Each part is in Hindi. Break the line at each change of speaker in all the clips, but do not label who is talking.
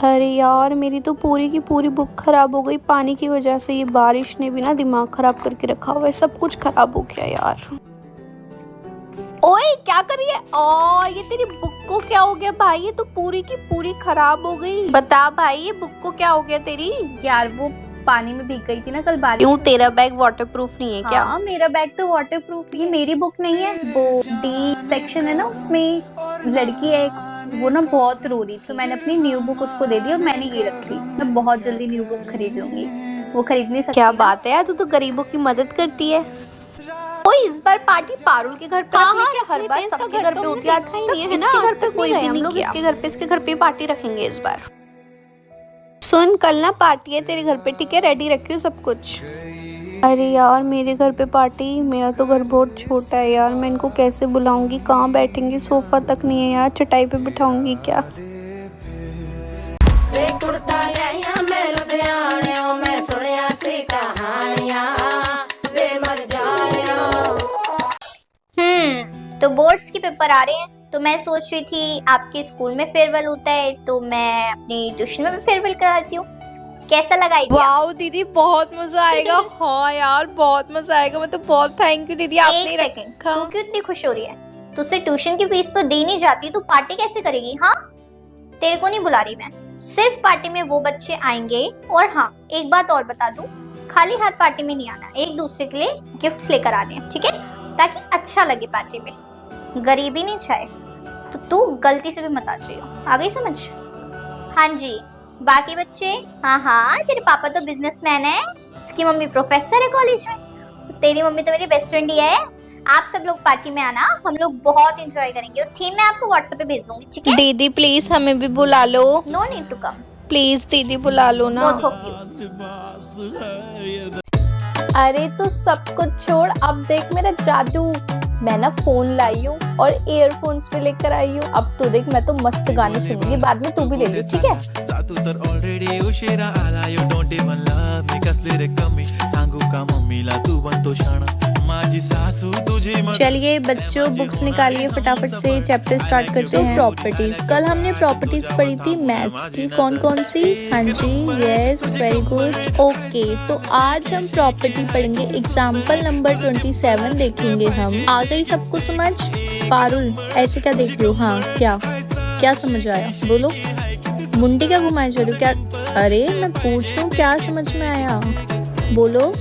अरे यार, मेरी तो पूरी की पूरी बुक खराब हो गई पानी की वजह से। ये बारिश ने भी ना दिमाग खराब करके रखा हुआ है, सब कुछ खराब हो गया यार। ओए क्या कर रही है? ओ ये तेरी बुक को क्या हो गया भाई? ये तो पूरी की पूरी खराब हो गई। बता भाई, ये बुक को क्या हो गया तेरी?
यार वो पानी में भीग गई थी ना कल बारिश।
क्यों, तेरा बैग वाटरप्रूफ नहीं है क्या?
हाँ मेरा बैग तो वाटरप्रूफ, ये मेरी बुक नहीं है। वो डी सेक्शन है ना, उसमें लड़की है एक, वो ना बहुत रो रही थी, तो मैंने अपनी न्यू बुक उसको दे दी और मैंने ये रख ली। मैं बहुत जल्दी न्यू बुक खरीद लूंगी। वो खरीद नहीं सकती।
क्या बात है यार, तू तो गरीबों की मदद करती है। ओए इस बार पार्टी पारुल के घर पे हर बार सबके घर पे होती है है ना। घर पे कोई भी नहीं किया। इसके घर पे पार्टी रखेंगे इस बार। सुन, कल ना पार्टी है तेरे घर पे, ठीक है? रेडी रखियो सब कुछ। अरे यार, मेरे घर पे पार्टी? मेरा तो घर बहुत छोटा है यार, मैं इनको कैसे बुलाऊंगी? कहाँ बैठेंगे? सोफा तक नहीं है यार, चटाई पे बिठाऊंगी क्या?
तो बोर्ड्स के पेपर आ रहे हैं, तो मैं सोच रही थी आपके स्कूल में फेयरवेल होता है तो मैं अपनी ट्यूशन में भी फेयरवेल कराती हूँ। कैसा लगा?
वाओ दीदी, बहुत मजा आएगा। हाँ यार, बहुत मजा आएगा। मैं तो बहुत थैंक यू दीदी, आपने
एक सेकंड, तू क्यों इतनी खुश हो रही है? तुझसे ट्यूशन की फीस तो दी नहीं जाती, तू पार्टी कैसे करेगी? हाँ, तेरे को नहीं बुला रही मैं, सिर्फ पार्टी में वो बच्चे आएंगे। और हाँ, एक बात और बता दूं, खाली हाथ पार्टी में नहीं आना, एक दूसरे के लिए गिफ्ट्स लेकर आने हैं, ठीक है? ताकि अच्छा लगे पार्टी में, गरीबी नहीं चाहे। तो तू गलती से भी मत आ जाइयो, आ गई समझ? हाँ जी। बाकी बच्चे? हाँ, तेरे पापा तो बिजनेसमैन है, इसकी मम्मी प्रोफेसर है कॉलेज में, तेरी मम्मी तो मेरी बेस्ट फ्रेंड ही है। आप सब लोग पार्टी में आना, हम लोग बहुत एंजॉय करेंगे। और थीम मैं आपको व्हाट्सएप पे भेज दूंगी, ठीक है?
दीदी प्लीज हमें भी बुला लो।
No need to come.
Please दीदी बुला लो ना।
Both of you.
अरे तो सब कुछ छोड़, अब देख मेरा जादू। मैं ना फोन लाई हूँ और ईयरफोन्स भी लेकर आई हूँ। अब तो देख, मैं तो मस्त गाने सुनूंगी, बाद में तू भी ले ली, ठीक है?
चलिए बच्चों, बुक्स निकालिए फटाफट से, चैप्टर स्टार्ट करते हैं। प्रॉपर्टीज, कल हमने प्रॉपर्टीज पढ़ी थी मैथ्स की। कौन कौन सी? हाँ जी, यस, वेरी गुड। ओके, तो आज हम प्रॉपर्टी पढ़ेंगे। एग्जाम्पल नंबर 27 देखेंगे हम। आ गई सबको समझ? पारुल ऐसे क्या देख रही हो? हाँ, क्या समझ आया? बोलो। मुंडी क्या घुमाए जा रही हो? क्या? अरे मैं पूछ रही हूँ, क्या समझ में आया? बोलो।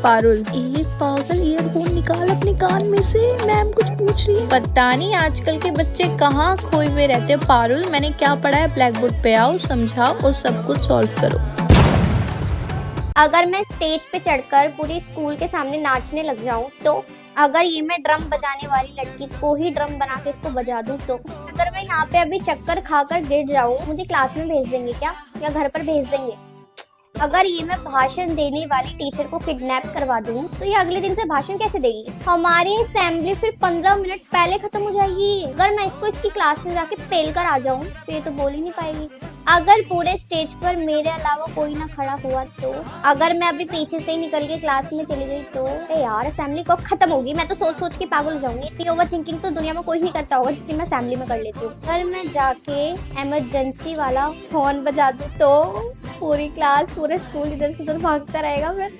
पारुल, ये पागल, ईयरफोन निकाल अपने कान में से, मैम कुछ पूछ रही है। पता नहीं आजकल के बच्चे कहाँ खोए हुए रहते हैं। पारुल, मैंने क्या पढ़ा है ब्लैक बोर्ड पे आओ, समझाओ और सब कुछ सॉल्व करो।
अगर मैं स्टेज पे चढ़कर पूरी स्कूल के सामने नाचने लग जाऊं, तो अगर ये मैं ड्रम बजाने वाली लड़की को ही ड्रम बना के इसको बजा दूं, तो अगर मैं यहाँ पे अभी चक्कर खाकर गिर जाऊं, मुझे क्लास में भेज देंगे क्या, या घर पर भेज देंगे? अगर ये मैं भाषण देने वाली टीचर को किडनैप करवा दूं, तो ये अगले दिन से भाषण कैसे देगी? हमारी असेंबली फिर 15 मिनट पहले खत्म हो जाएगी। अगर मैं इसकी क्लास में जाके पेल कर आ जाऊं, तो ये तो बोल ही नहीं पाएगी। अगर पूरे स्टेज पर मेरे अलावा कोई ना खड़ा हुआ, तो अगर मैं अभी पीछे से ही निकल के क्लास में चली गई, तो यार असेंबली कब खत्म होगी? मैं तो सोच के पागल हो जाऊंगी। इतनी ओवर थिंकिंग तो दुनिया में कोई नहीं करता होगा जितनी मैं असेंबली में कर लेती हूँ। अगर मैं जाके इमरजेंसी वाला फोन बजा दूं, तो पूरी क्लास, पूरा स्कूल इधर से उधर भागता रहेगा फिर।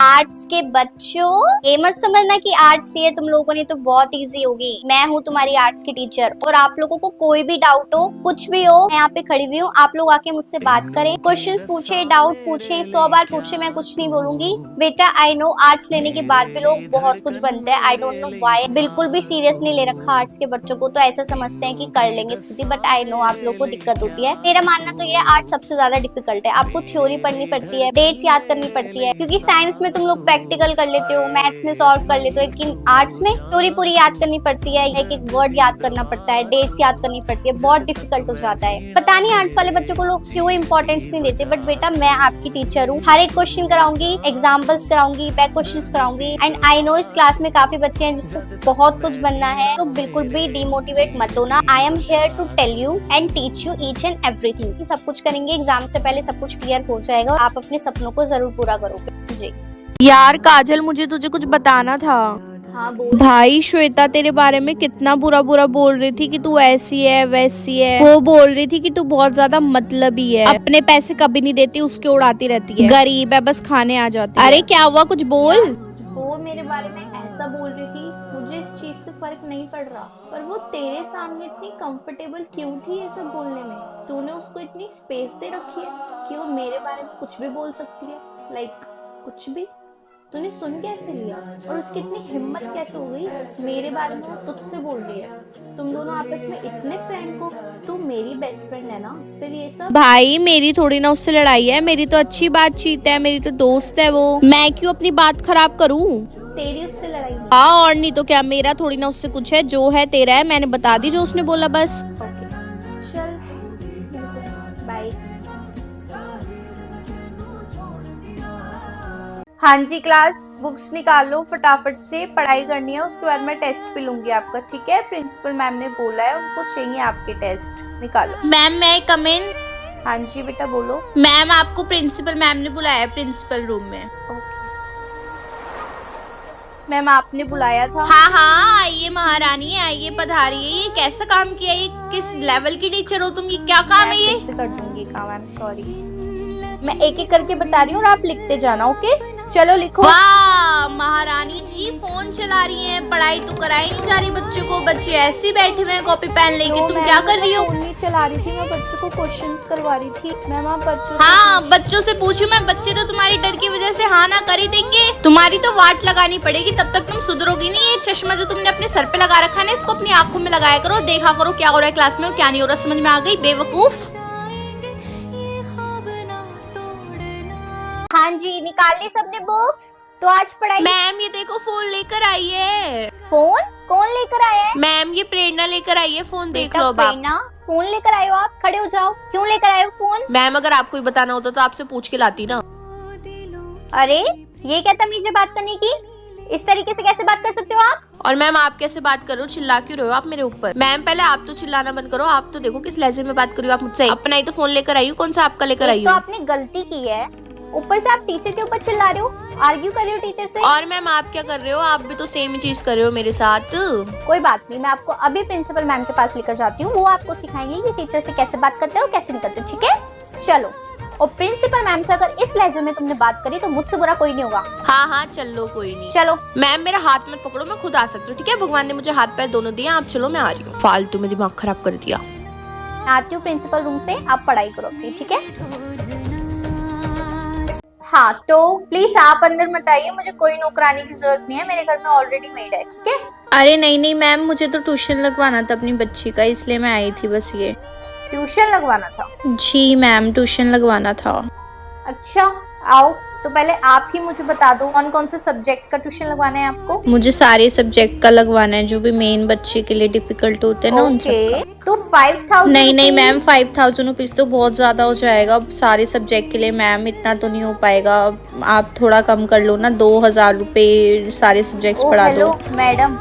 आर्ट्स के बच्चों, ये मत समझना कि आर्ट्स लिए तुम लोगों ने तो बहुत इजी होगी। मैं हूँ तुम्हारी आर्ट्स की टीचर, और आप लोगों को कोई भी डाउट हो, कुछ भी हो, मैं यहाँ पे खड़ी हुई हूँ। आप लोग आके मुझसे बात करें, क्वेश्चंस पूछे, डाउट पूछे, 100 बार पूछे, मैं कुछ नहीं बोलूंगी। बेटा आई नो, आर्ट्स लेने के बाद भी लोग बहुत कुछ बनते हैं। I don't know why. बिल्कुल भी सीरियस नहीं ले रखा आर्ट्स के बच्चों को, तो ऐसा समझते हैं कि कर लेंगे खुद ही, बट आई नो आप लोग को दिक्कत होती है। मेरा मानना तो ये आर्ट्स सबसे ज्यादा डिफिकल्ट है। आपको थ्योरी पढ़नी पड़ती है, डेट्स याद करनी पड़ती है, क्योंकि साइंस में तुम लोग प्रैक्टिकल कर लेते हो, मैथ्स में सॉल्व कर लेते हो, लेकिन आर्ट्स में थ्योरी पूरी याद करनी पड़ती है, एक एक वर्ड याद करना पड़ता है, डेट्स याद करनी पड़ती है, बहुत डिफिकल्ट हो जाता है। पता नहीं आर्ट्स वाले बच्चों को लोग क्यों इंपॉर्टेंस नहीं देते, बट बेटा मैं आपकी टीचर हूँ, हर एक क्वेश्चन कराऊंगी, एग्जाम्पल्स कराऊंगी, बैक क्वेश्चंस कराऊंगी। एंड आई नो इस क्लास में काफी बच्चे हैं जिसको बहुत कुछ बनना है, तो बिल्कुल भी डिमोटिवेट मत होना। I am here to tell you and teach you each and everything. सब कुछ करेंगे, एग्जाम से पहले सब कुछ क्लियर हो जाएगा, आप अपने सपनों को जरूर पूरा करोगे। जी
यार काजल, मुझे तुझे कुछ बताना था।
हाँ बोल।
भाई श्वेता तेरे बारे में कितना बुरा बुरा बोल रही थी कि तू ऐसी है वैसी है। वो बोल रही थी कि तू बहुत ज्यादा मतलबी है, अपने पैसे कभी नहीं देती, उसके उड़ाती रहती है, गरीब है, बस खाने आ जाती है। अरे क्या हुआ, कुछ बोल।
वो मेरे बारे में ऐसा बोल रही थी, मुझे इस चीज से फर्क नहीं पड़ रहा, पर वो तेरे सामने इतनी कंफर्टेबल क्यों थी ये सब बोलने में? तूने उसको इतनी स्पेस दे रखी है कि वो मेरे बारे में कुछ भी बोल सकती है, लाइक कुछ भी। तूने सुन कैसे लिया? और उसकी इतनी हिम्मत कैसे हो गई मेरे बारे में तुझसे बोल रही है? तुम दोनों आपस में इतने फ्रेंड हो, तू मेरी बेस्ट फ्रेंड है ना, फिर ये सब?
भाई मेरी थोड़ी ना उससे लड़ाई है, मेरी तो अच्छी बातचीत है, मेरी तो दोस्त है वो, मैं क्यों अपनी बात खराब करूं?
तेरी उससे लड़ाई नहीं।
हाँ और नहीं तो क्या, मेरा थोड़ी ना उससे कुछ है, जो है तेरा है, मैंने बता दी जो उसने बोला बस।
ओके चल बाय। हाँ जी क्लास, बुक्स निकाल लो फटाफट से, पढ़ाई करनी है, उसके बाद मैं टेस्ट भी लूंगी आपका, ठीक है? प्रिंसिपल मैम ने बोला है, उनको चाहिए आपके टेस्ट, निकालो।
मैम मैं कम इन?
हाँ जी बेटा बोलो।
मैम आपको प्रिंसिपल मैम ने बुलाया है प्रिंसिपल रूम में।
मैम आपने बुलाया था?
हाँ हाँ आइए महारानी, आइए पधारिए। ये कैसा काम किया, ये किस लेवल की टीचर हो तुम, ये क्या काम है ये?
कैसे कर दूंगी काम, आई एम सॉरी। मैं एक एक करके बता रही हूँ और आप लिखते जाना, ओके? चलो लिखो।
वाह महारानी जी फोन चला रही हैं, पढ़ाई तो कराई नहीं जा रही बच्चों को, बच्चे ऐसे ही बैठे हुए हैं कॉपी पेन लेके। तुम क्या कर रही हो?
फोन नहीं चला रही थी मैं, बच्चों को क्वेश्चंस करवा रही थी। मैम आप बच्चों से
हाँ बच्चों से पूछू मैं, बच्चे तो तुम्हारी डर की वजह से हाँ ना कर ही देंगे। तुम्हारी तो वाट लगानी पड़ेगी, तब तक तुम सुधरोगी नहीं। ये चश्मा जो तुमने अपने सर पे लगा रखा है ना, इसको अपनी आंखों में लगाया करो, देखा करो क्या हो रहा है क्लास में और क्या नहीं हो रहा। समझ में आ गई बेवकूफ?
हाँ जी निकाल ली सबने बुक्स, तो आज पढ़ाई।
मैम ये देखो फोन लेकर आई है।
फोन कौन लेकर आया है?
मैम ये प्रेरणा लेकर आई है फोन, देख लो अब आप।
प्रेरणा फोन लेकर आए हो आप? खड़े हो जाओ, क्यों लेकर आए हो फोन?
मैम अगर आपको ही बताना होता तो आपसे पूछ के लाती ना।
अरे ये क्या तमीज है बात करने की? इस तरीके से कैसे बात कर सकते हो आप?
और मैम आप कैसे बात कर रहे हो, चिल्ला क्यों रहे हो आप मेरे ऊपर? मैम पहले आप तो चिल्लाना बंद करो, आप तो देखो किस लहजे में बात कर रही हो आप मुझसे। अपना ही तो फोन लेकर आई हूँ, कौन सा आपका लेकर आई
एक तो
हूँ?
आपने गलती की है, ऊपर से आप टीचर के ऊपर चिल्ला रहे हो, आर्ग्यू कर रहे हो टीचर से।
और मैम आप क्या कर रहे हो, आप भी तो सेम ही चीज कर रहे हो मेरे साथ।
कोई बात नहीं, मैं आपको अभी प्रिंसिपल मैम के पास लेकर जाती हूँ, वो आपको सिखाएंगे कि टीचर से कैसे बात करते हैं और कैसे नहीं करते, ठीक है? चलो। और प्रिंसिपल मैम से अगर इस लहजे में तुमने बात करी तो मुझसे बुरा कोई नहीं होगा।
हाँ हाँ चलो कोई नहीं।
चलो।
मैम मेरा हाथ मत पकड़ो, मैं खुद आ सकती हूँ, ठीक है? भगवान ने मुझे हाथ पैर दोनों दिए, आप चलो मैं आ रही हूँ। फालतू में दिमाग खराब कर दिया।
आती हूँ प्रिंसिपल रूम से, आप पढ़ाई करो अपनी, ठीक है? हाँ तो प्लीज आप अंदर मत आइए, मुझे कोई नौकरानी की जरूरत नहीं है, मेरे घर में ऑलरेडी मेड है, ठीक है?
अरे नहीं नहीं मैम, मुझे तो ट्यूशन लगवाना था अपनी बच्ची का, इसलिए मैं आई थी बस। ये
ट्यूशन लगवाना था?
जी मैम ट्यूशन लगवाना था।
अच्छा आओ, तो पहले आप ही मुझे बता दो कौन कौन से सब्जेक्ट का ट्यूशन लगवाना है आपको?
मुझे सारे सब्जेक्ट का लगवाना है, जो भी मेन बच्चे के लिए डिफिकल्ट होते हैं ना उन सब का।
तो 5000
नहीं नहीं मैम 5000 रुपीज तो बहुत ज्यादा हो जाएगा सारे सब्जेक्ट के लिए। मैम इतना तो नहीं हो पाएगा, आप थोड़ा कम कर लो ना, 2000 रुपए सारे सब्जेक्ट्स पढ़ा दो।
हेलो मैडम,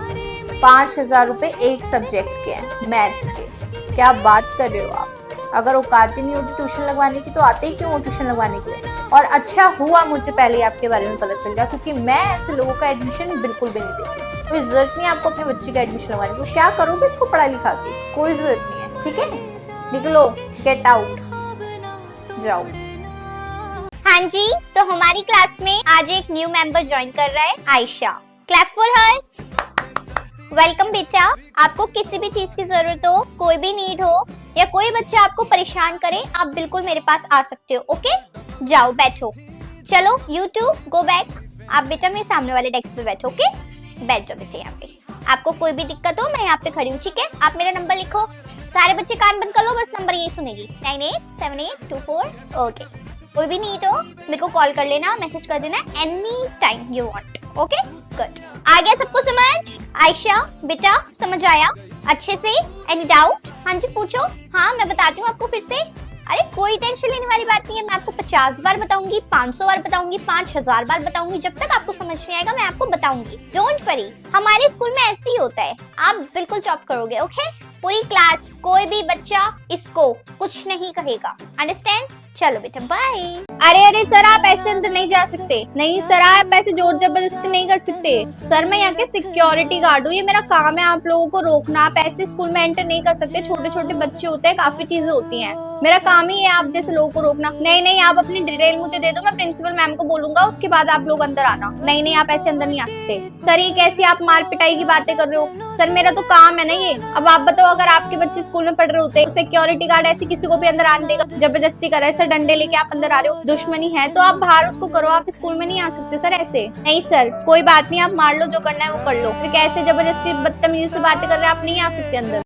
5000 रुपए एक सब्जेक्ट के हैं, मैथ्स के, क्या बात कर रहे हो आप? अगर औकात ही नहीं होती ट्यूशन लगवाने की तो आते ही क्यों हो ट्यूशन लगवाने के लिए? और अच्छा हुआ मुझे पहले ही आपके बारे में पता चल गया, क्योंकि मैं ऐसे लोगों का एडमिशन बिल्कुल भी नहीं देती। कोई जरूरत नहीं है आपको अपने बच्चे का एडमिशन लगवाने की, क्या करोगे इसको पढ़ा लिखा के? कोई जरूरत नहीं है, ठीक है? निकलो, गेट आउट, जाओ। हाँ जी, तो हमारी क्लास में आज एक न्यू मेंबर ज्वाइन कर रहा है, Ayesha. Clap for her. Welcome बेटा, आपको किसी भी चीज की जरूरत हो, कोई भी नीड हो या कोई बच्चा आपको परेशान करे, आप बिल्कुल मेरे पास आ सकते हो, ओके? जाओ बैठो। चलो यू टू गो बैक। आप बेटा मेरे सामने वाले डेस्क पे बैठो, ओके? बैठ जाओ बेटा यहाँ पे। आपको कोई भी दिक्कत हो मैं यहाँ पे खड़ी हूँ, ठीक है? आप मेरा नंबर लिखो, सारे बच्चे कान बंद कर लो, बस नंबर यही सुनेगी, 987824। ओके, कोई भी नीड हो मेरे को कॉल कर लेना, मैसेज कर देना any time you want, okay? Good. आ गया सबको समझ? आयशा बेटा समझ आया अच्छे से? Any doubt? हाँ जी पूछो। हाँ मैं बताती हूँ आपको फिर से। अरे कोई टेंशन लेने वाली बात नहीं है, मैं आपको 50 बार बताऊंगी, 500 बार बताऊंगी, 5000 बार बताऊंगी, जब तक आपको समझ नहीं आएगा मैं आपको बताऊंगी। डोंट वरी, हमारे स्कूल में ऐसे ही होता है, आप बिल्कुल टॉप करोगे, ओके? पूरी क्लास, कोई भी बच्चा इसको कुछ नहीं कहेगा, अंडरस्टैंड? चलो बेटा बाय। अरे अरे सर, आप ऐसे अंदर नहीं जा सकते। नहीं सर, आप ऐसे जोर जबरदस्ती नहीं कर सकते। सर मैं यहाँ के सिक्योरिटी गार्ड हूँ, ये मेरा काम है आप लोगों को रोकना। आप ऐसे स्कूल में एंटर नहीं कर सकते, छोटे छोटे बच्चे होते हैं, काफी चीजें होती हैं। मेरा काम ही है आप जैसे लोगों को रोकना। नहीं नहीं, आप अपनी डिटेल मुझे दे दो, मैं प्रिंसिपल मैम को बोलूंगा, उसके बाद आप लोग अंदर आना। नहीं नहीं, आप ऐसे अंदर नहीं आ सकते। सर ये कैसी आप मार पिटाई की बातें कर रहे हो? सर मेरा तो काम है ना ये। अब आप बताओ, अगर आपके बच्चे स्कूल में पढ़ रहे होते तो सिक्योरिटी गार्ड ऐसे किसी को भी अंदर आने देगा? जबरदस्ती कर रहा है सर, डंडे लेके आप अंदर आ रहे हो, दुश्मनी है तो आप बाहर उसको करो, आप स्कूल में नहीं आ सकते सर ऐसे। नहीं सर, कोई बात नहीं, आप मार लो, जो करना है वो कर लो। फिर कैसे जबरदस्ती बदतमीजी से बातें कर रहे हैं, आप नहीं आ सकते अंदर।